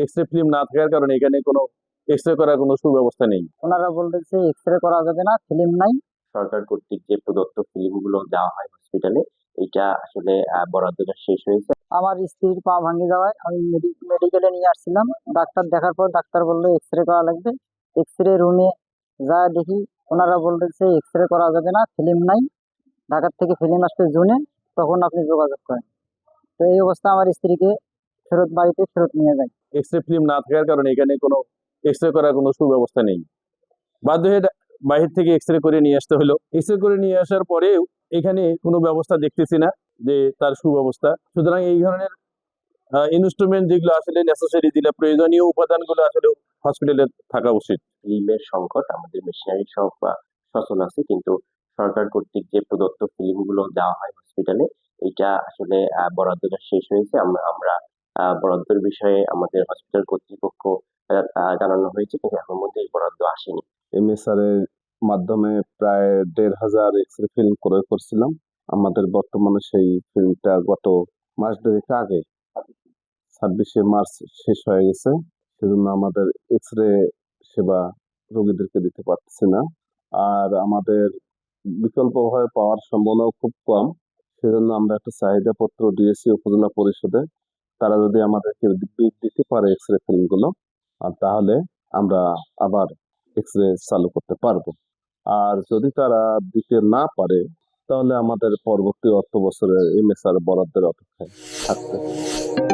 X ray film না থাকার কারণে এখানে কোনো এক্স রে করার কোনো সুব্যবস্থা নেই। ওনারা বলতেছে এক্স রে করা যাবে না, ফিল্ম নাই। সরকার কর্তৃক যে প্রদত্ত ফিল্মগুলো দেওয়া হয় হসপিটালে, এটা আসলে বরাদ্দটা শেষ হয়েছে। আমার স্ত্রীর পা ভাঙে যাওয়ায় আমি মেডিকেলে নিয়ে আসছিলাম। ডাক্তার দেখার পর ডাক্তার বললো এক্স রে করা লাগবে। এক্স রে রুমে যা দেখি, ওনারা বলতেছে এক্স রে করা যাবে না, ফিল্ম নাই, ঢাকার থেকে ফিল্ম আসবে জুনে, তখন আপনি যোগাযোগ করেন। তো এই অবস্থা আমার স্ত্রীকে বাড়িতে ফেরত নিয়ে যায়। এক্স রে ফিল্ম না থাকার কারণে এখানে কোনো এক্স রে করার কোনো সুব্যবস্থা নেই। বাধ্য হয়ে বাহির থেকে এক্স রে করে নিয়ে আসতে হলো। এক্স রে করে নিয়ে আসার পরেও এখানে কোনো ব্যবস্থা দেখতেছি না যে তার সুব্যবস্থা। সুতরাং এই ধরনের ইনস্ট্রুমেন্ট যেগুলো আসলে নেসেসারি, যেগুলো প্রয়োজনীয় উপাদানগুলো আসলে হসপিটালে থাকা উচিত। ফিল্মের সংকট, আমাদের মেশিনারি সব সচল আছে, কিন্তু সরকার কর্তৃক যে প্রদত্ত ফিল্মগুলো দেওয়া হয় হসপিটালে, এটা আসলে বরাদ্দটা শেষ হয়েছে। আমরা বরাদ্দের বিষয়ে আমাদের হসপিটাল কর্তৃপক্ষ জানানো হয়েছে, কিন্তু এখন মধ্যে এই বরাদ্দ আসেনি। এমএসআর এর মাধ্যমে প্রায় ১,৫০০ এক্স-রে ফিল্ম ক্রয় করছিলাম। আমাদের বর্তমানে সেই ফিল্মটা গত মাস দেড়েক আগে ২৬শে মার্চ শেষ হয়ে গেছে। সেজন্য আমাদের এক্স-রে সেবা রোগীদেরকে দিতে পারতেছি না। আর আমাদের বিকল্পভাবে পাওয়ার সম্ভাবনাও খুব কম। সেজন্য আমরা একটা চাহিদাপত্র দিয়েছি উপজেলা পরিষদে। তারা যদি আমাদেরকে দিতে পারে এক্স-রে ফিল্মগুলো, তাহলে আমরা আবার এক্স-রে চালু করতে পারবো। আর যদি তারা দিতে না পারে, তাহলে আমাদের পরবর্তী অর্থ বছরের এমএসআর বরাদ্দের অপেক্ষায় থাকতে হবে।